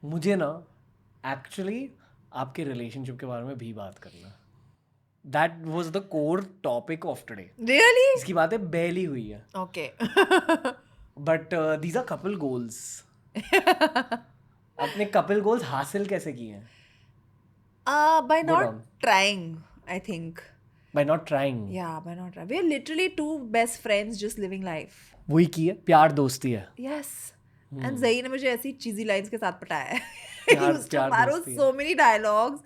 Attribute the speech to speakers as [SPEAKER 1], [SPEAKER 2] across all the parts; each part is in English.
[SPEAKER 1] मुझे ना एक्चुअली आपके रिलेशनशिप के बारे में भी बात करना. That was the core topic of today.
[SPEAKER 2] Really?
[SPEAKER 1] इसकी बातें बैली हुई है.
[SPEAKER 2] Okay.
[SPEAKER 1] But these are couple goals. अपने कपल गोल्स हासिल कैसे किए हैं?
[SPEAKER 2] By
[SPEAKER 1] Go
[SPEAKER 2] not
[SPEAKER 1] down.
[SPEAKER 2] trying, I think.
[SPEAKER 1] By not trying.
[SPEAKER 2] Yeah, by not trying. We're literally two best friends just living life.
[SPEAKER 1] वही की है, प्यार दोस्ती है.
[SPEAKER 2] Yes. And Zahi ने मुझे ऐसी cheesy lines के साथ पटाया है.
[SPEAKER 1] प्यार-
[SPEAKER 2] He used to
[SPEAKER 1] प्यार
[SPEAKER 2] borrow
[SPEAKER 1] दोस्ती है.
[SPEAKER 2] so many dialogues.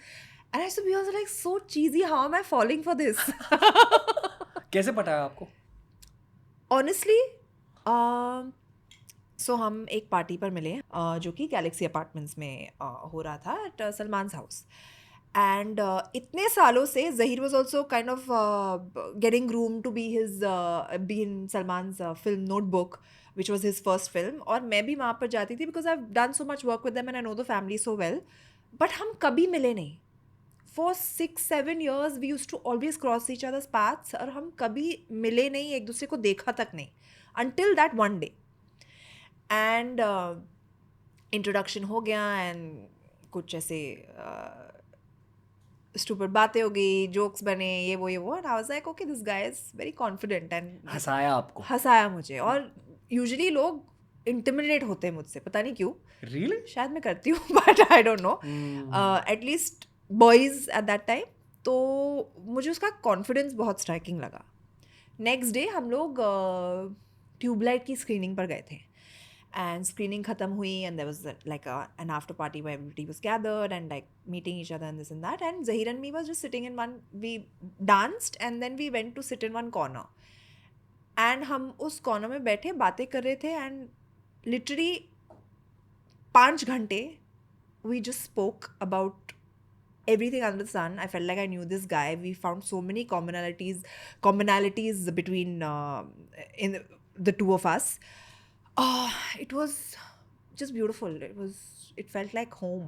[SPEAKER 2] And I used to be also like, so cheesy, how am I falling for this?
[SPEAKER 1] कैसे पटाया आपको?
[SPEAKER 2] Honestly, so हम एक पार्टी पर मिले जो कि गैलेक्सी अपार्टमेंट्स में हो रहा था एट सलमान हाउस. एंड इतने सालों से Zaheer was also kind of getting room to be in Salman film Notebook which was his first film. और मैं भी वहाँ पर जाती थी because I have done so much work with them and I know the family so well. But हम कभी मिले नहीं. For 6-7 years we used to always cross each other's paths और हम कभी मिले नहीं, एक दूसरे को देखा तक नहीं, until that one day. And introduction हो गया and कुछ ऐसे stupid बातें हो गई, jokes बने, ये वो and I was like okay, this guy is very confident and
[SPEAKER 1] हंसाया आपको?
[SPEAKER 2] हंसाया मुझे. और usually लोग intimidate होते हैं मुझसे, पता नहीं क्यों.
[SPEAKER 1] Really?
[SPEAKER 2] शायद मैं करती हूँ but I don't know. At least boys at that time. तो मुझे उसका कॉन्फिडेंस बहुत स्ट्राइकिंग लगा. नेक्स्ट डे हम लोग ट्यूबलाइट की स्क्रीनिंग पर गए थे एंड स्क्रीनिंग ख़त्म हुई and there was like an after party where everybody was gathered and like meeting each other and this and that. And Zaheer and me was just sitting in one, we danced and then we went to sit in one corner. And हम उस corner में बैठे बातें कर रहे थे and literally 5 घंटे we just spoke about everything under the sun. I felt like I knew this guy. We found so many commonalities between in the two of us. It was just beautiful. It felt like home.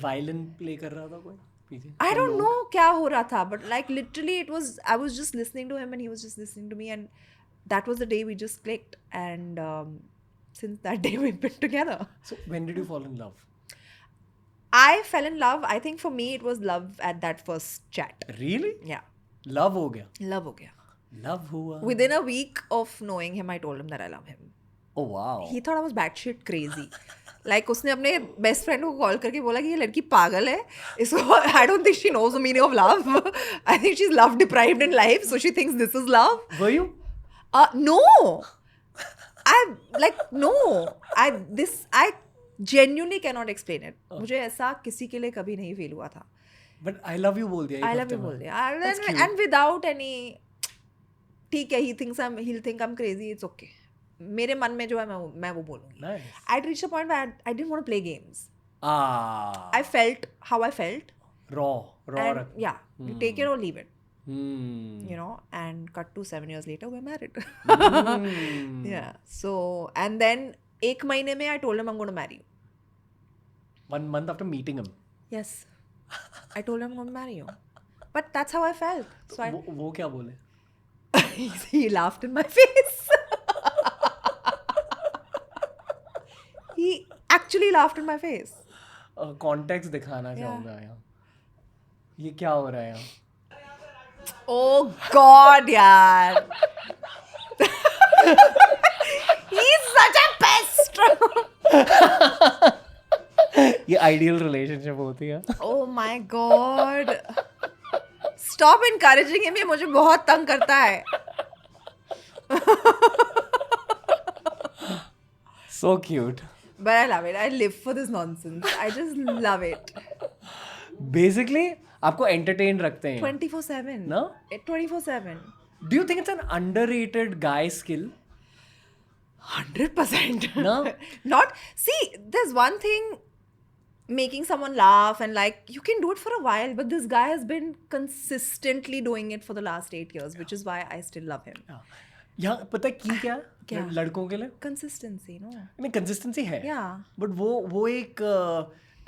[SPEAKER 1] Violin play कर रहा था कोई पीछे?
[SPEAKER 2] I don't know क्या हो रहा था, but like literally I was just listening to him and he was just listening to me, and that was the day we just clicked, and since that day we've been together.
[SPEAKER 1] So when did you fall in love?
[SPEAKER 2] I fell in love. I think for me it was love at that first chat.
[SPEAKER 1] Really?
[SPEAKER 2] Yeah.
[SPEAKER 1] Love हो गया?
[SPEAKER 2] Love हो गया.
[SPEAKER 1] Love हुआ?
[SPEAKER 2] Within a week of knowing him, I told him that I love him.
[SPEAKER 1] Oh wow.
[SPEAKER 2] He thought I was batshit crazy. Like उसने अपने best friend को call करके बोला कि ये लड़की पागल है. इसको I don't think she knows the meaning of love. I think she's love deprived in life, so she thinks this is love.
[SPEAKER 1] Were you?
[SPEAKER 2] No. I genuinely cannot explain it. मुझे ऐसा किसी के लिए कभी नहीं फील हुआ था.
[SPEAKER 1] But I love you बोल दिया.
[SPEAKER 2] I love you बोल दिया. And without any, ठीक है, he'll think I'm crazy. It's okay. मेरे मन में जो है मैं वो बोलूँगी.
[SPEAKER 1] Nice.
[SPEAKER 2] I'd reached a point where I didn't want to play games.
[SPEAKER 1] Ah.
[SPEAKER 2] I felt how I felt.
[SPEAKER 1] Raw.
[SPEAKER 2] And yeah, you take it or leave it.
[SPEAKER 1] You
[SPEAKER 2] know, and cut to 7 years later we're married.
[SPEAKER 1] Hmm.
[SPEAKER 2] Yeah. So and then 1 महीने में I told him I'm going to marry you.
[SPEAKER 1] 1 month after meeting him.
[SPEAKER 2] Yes. I told him I'm going to marry you. But that's how I felt. So
[SPEAKER 1] वो क्या बोले?
[SPEAKER 2] he laughed in my face. He actually laughed in my face.
[SPEAKER 1] Context दिखाना चाहूँगा यहाँ. ये क्या हो रहा है यहाँ?
[SPEAKER 2] Oh God, यार. He's such a pest.
[SPEAKER 1] ये आइडियल रिलेशनशिप होती है.
[SPEAKER 2] Oh my God. Stop encouraging him. ये मुझे बहुत तंग करता है.
[SPEAKER 1] So cute.
[SPEAKER 2] But I love it. I live for this nonsense. I just love it.
[SPEAKER 1] Basically, आपको entertain रखते हैं.
[SPEAKER 2] 24/7.
[SPEAKER 1] No?
[SPEAKER 2] 24/7.
[SPEAKER 1] Do you think it's an underrated guy skill?
[SPEAKER 2] 100%.
[SPEAKER 1] No?
[SPEAKER 2] Not. See, there's one thing making someone laugh and like you can do it for a while, but this guy has been consistently doing it for the last 8 years, which is why I still love him.
[SPEAKER 1] यहाँ पता है की क्या?
[SPEAKER 2] क्या?
[SPEAKER 1] लड़कों के लिए?
[SPEAKER 2] Consistency, no?
[SPEAKER 1] नहीं, consistency है.
[SPEAKER 2] Yeah.
[SPEAKER 1] But वो एक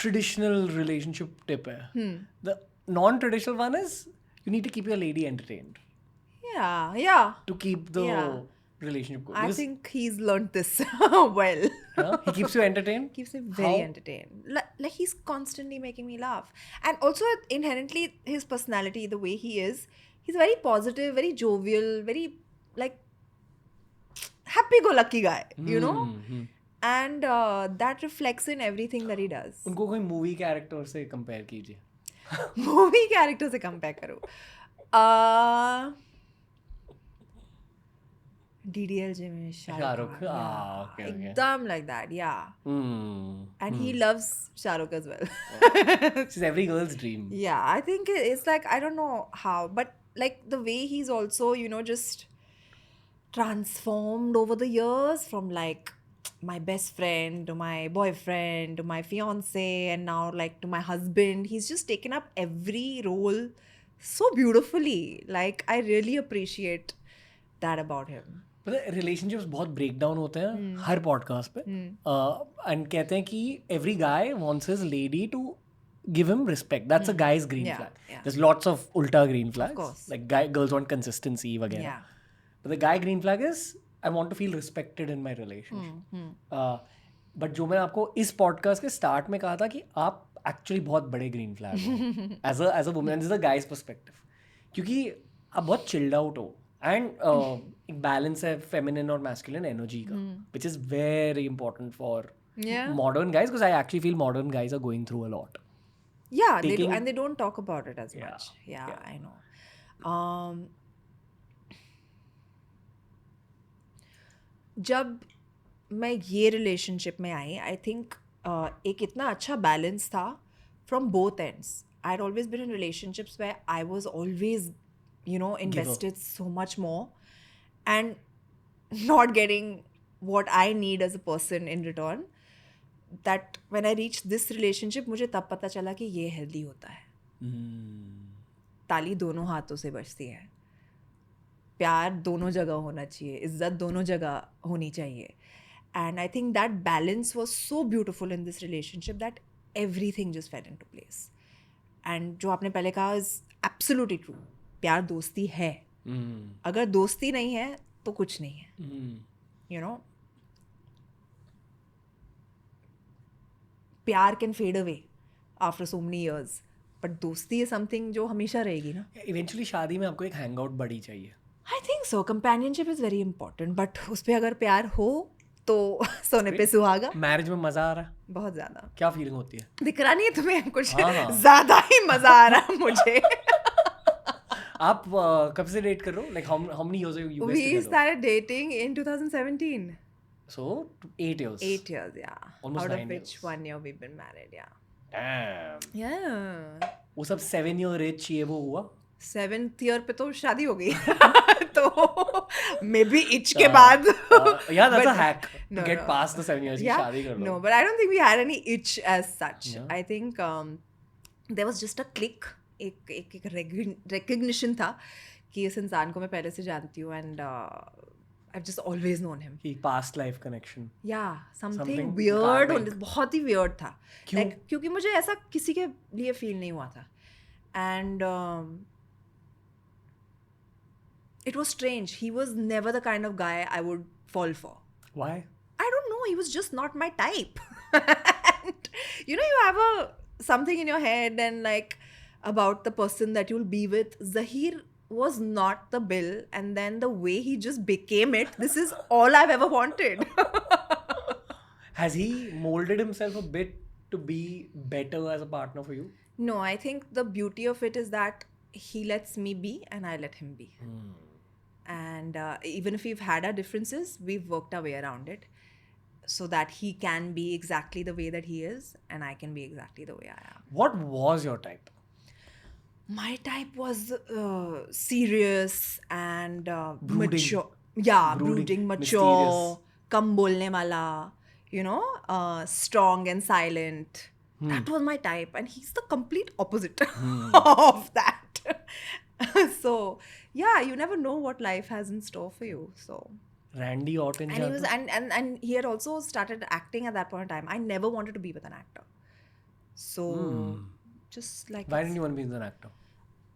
[SPEAKER 1] traditional relationship tip है. The non-traditional one is you need to keep your lady entertained.
[SPEAKER 2] Yeah.
[SPEAKER 1] To keep the relationship को?
[SPEAKER 2] I
[SPEAKER 1] Because,
[SPEAKER 2] think he's learned this well.
[SPEAKER 1] he keeps you entertained.
[SPEAKER 2] Keeps me very
[SPEAKER 1] How?
[SPEAKER 2] entertained. Like he's constantly making me laugh. And also inherently his personality, the way he is, he's very positive, very jovial, very like happy-go-lucky guy, you know?
[SPEAKER 1] Hmm.
[SPEAKER 2] And that reflects in everything that he does.
[SPEAKER 1] उनको कोई movie character से compare कीजिए.
[SPEAKER 2] Movie character से compare करो. DDLJ में
[SPEAKER 1] Shahrukh.
[SPEAKER 2] Shahrukh Khan, yeah,
[SPEAKER 1] Okay.
[SPEAKER 2] एकदम like that, yeah. And he loves Shahrukh as well.
[SPEAKER 1] It's every girl's dream.
[SPEAKER 2] Yeah, I think it's like, I don't know how, but like the way he's also, you know, just transformed over the years from like my best friend to my boyfriend to my fiance and now like to my husband. He's just taken up every role so beautifully. Like I really appreciate that about him.
[SPEAKER 1] Relationships बहुत break down होते हैं हर podcast पे and कहते हैं कि every guy wants his lady to give him respect. That's a guy's green
[SPEAKER 2] Yeah,
[SPEAKER 1] flag.
[SPEAKER 2] yeah.
[SPEAKER 1] There lots of उल्टा green
[SPEAKER 2] course.
[SPEAKER 1] Flags like girls want consistency वगैरह.
[SPEAKER 2] Yeah.
[SPEAKER 1] But the guy green flag is I want to feel respected in my relationship. But जो मैंने आपको इस podcast के start में कहा था कि आप एक्चुअली बहुत बड़े ग्रीन फ्लैग हो as a woman. This is the guys perspective, क्योंकि आप बहुत चिल्ड आउट हो एंड एक बैलेंस है फेमिनिन और मैस्कुलिन एनर्जी का, which is very important for
[SPEAKER 2] Yeah.
[SPEAKER 1] modern guys, because I actually feel modern guys are going through a lot.
[SPEAKER 2] Yeah, they do,
[SPEAKER 1] Taking-
[SPEAKER 2] and they don't talk about it as
[SPEAKER 1] Yeah,
[SPEAKER 2] much. Yeah,
[SPEAKER 1] yeah.
[SPEAKER 2] I know. जब मैं ये relationship में आई, I think एक इतना अच्छा balance था from both ends. I had always been in relationships where I was always, you know, invested so much more and not getting what I need as a person in return. That when I reached this relationship, मुझे तब पता चला कि ये healthy होता है. ताली दोनों हाथों से बजती है. प्यार दोनों जगह होना चाहिए, इज्जत दोनों जगह होनी चाहिए. And I think that balance was so beautiful in this relationship that everything just fell into place. And जो आपने पहले कहा is absolutely true. प्यार दोस्ती है. अगर दोस्ती नहीं है तो कुछ नहीं है. You know, प्यार can fade away after so many years, but दोस्ती is something जो हमेशा रहेगी ना.
[SPEAKER 1] इवेंचुअली शादी में आपको एक हैंग आउट बड़ी चाहिए.
[SPEAKER 2] I think so. Companionship is very important, but उस पे अगर प्यार हो तो सोने पे सुहागा.
[SPEAKER 1] मैरिज में मजा आ रहा है?
[SPEAKER 2] बहुत ज्यादा.
[SPEAKER 1] क्या फीलिंग होती है?
[SPEAKER 2] दिख रहा नहीं है तुम्हें कुछ?
[SPEAKER 1] हाँ.
[SPEAKER 2] ज्यादा ही मजा आ रहा है मुझे.
[SPEAKER 1] आप कब से डेट कर रहे हो? Like how many years are you guys
[SPEAKER 2] We
[SPEAKER 1] together?
[SPEAKER 2] started dating in 2017.
[SPEAKER 1] So 8 years.
[SPEAKER 2] 8 years, yeah.
[SPEAKER 1] Almost
[SPEAKER 2] Out of
[SPEAKER 1] 9
[SPEAKER 2] which
[SPEAKER 1] years.
[SPEAKER 2] 1 year we've been married, yeah.
[SPEAKER 1] Damn.
[SPEAKER 2] Yeah.
[SPEAKER 1] वो सब 7 year रिच ये वो हुआ?
[SPEAKER 2] 7th year पे तो शादी हो गई. तो मे बी इच के बाद.
[SPEAKER 1] Yeah, that's a
[SPEAKER 2] But-
[SPEAKER 1] hack to
[SPEAKER 2] No,
[SPEAKER 1] get
[SPEAKER 2] no.
[SPEAKER 1] past the 7 years की
[SPEAKER 2] Yeah.
[SPEAKER 1] शादी कर लो.
[SPEAKER 2] No, but I don't think we had any itch as such.
[SPEAKER 1] Yeah.
[SPEAKER 2] I think there was just a click. एक recognition था कि इस इंसान को मैं पहले से जानती हूँ, and I've just always known him.
[SPEAKER 1] कि past life connection.
[SPEAKER 2] Yeah, something
[SPEAKER 1] Something
[SPEAKER 2] weird.
[SPEAKER 1] karmic.
[SPEAKER 2] बहुत ही weird था.
[SPEAKER 1] क्यों?
[SPEAKER 2] Like, क्योंकि मुझे ऐसा किसी के लिए feel नहीं हुआ था. And it was strange. He was never the kind of guy I would fall for.
[SPEAKER 1] Why?
[SPEAKER 2] I don't know. He was just not my type. And, you know, you have something in your head and like about the person that you'll be with. Zahir was not the bill, and then the way he just became it. This is all I've ever wanted.
[SPEAKER 1] Has he molded himself a bit to be better as a partner for you?
[SPEAKER 2] No, I think the beauty of it is that he lets me be and I let him be. And even if we've had our differences, we've worked our way around it so that he can be exactly the way that he is and I can be exactly the way I am.
[SPEAKER 1] What was your type?
[SPEAKER 2] My type was serious and
[SPEAKER 1] Brooding.
[SPEAKER 2] mature. Yeah,
[SPEAKER 1] Brooding,
[SPEAKER 2] brooding, mature,
[SPEAKER 1] mysterious.
[SPEAKER 2] kam bolne wala, you know, strong and silent. That was my type, and he's the complete opposite of that. So, yeah, you never know what life has in store for you. So,
[SPEAKER 1] Randy Orton.
[SPEAKER 2] and he was, and he had also started acting at that point in time. I never wanted to be with an actor. So, just like
[SPEAKER 1] Why didn't you want to be an actor?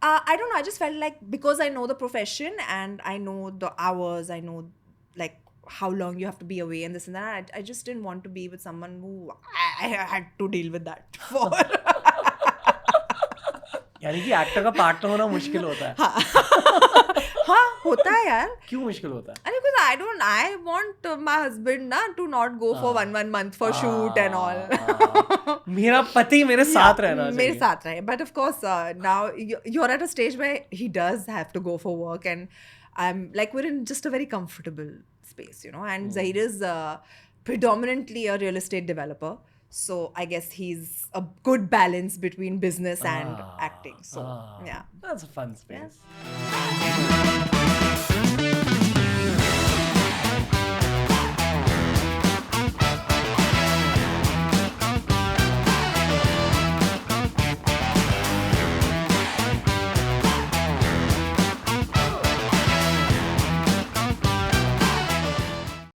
[SPEAKER 2] I don't know. I just felt like because I know the profession and I know the hours, I know like how long you have to be away and this and that. I just didn't want to be with someone who I had to deal with that for.
[SPEAKER 1] यानी कि actor का partner होना मुश्किल होता है.
[SPEAKER 2] हाँ होता है यार.
[SPEAKER 1] क्यों मुश्किल होता है?
[SPEAKER 2] अरे because I want my husband na to not go for one month for shoot and all.
[SPEAKER 1] मेरा पति मेरे साथ रहना चाहिए.
[SPEAKER 2] मेरे साथ रहे. But of course now you're at a stage where he does have to go for work, and I'm like, we're in just a very comfortable space, you know, and Zahir is predominantly a real estate developer. So I guess he's a good balance between business and acting. So yeah.
[SPEAKER 1] That's a fun space.
[SPEAKER 2] Yeah.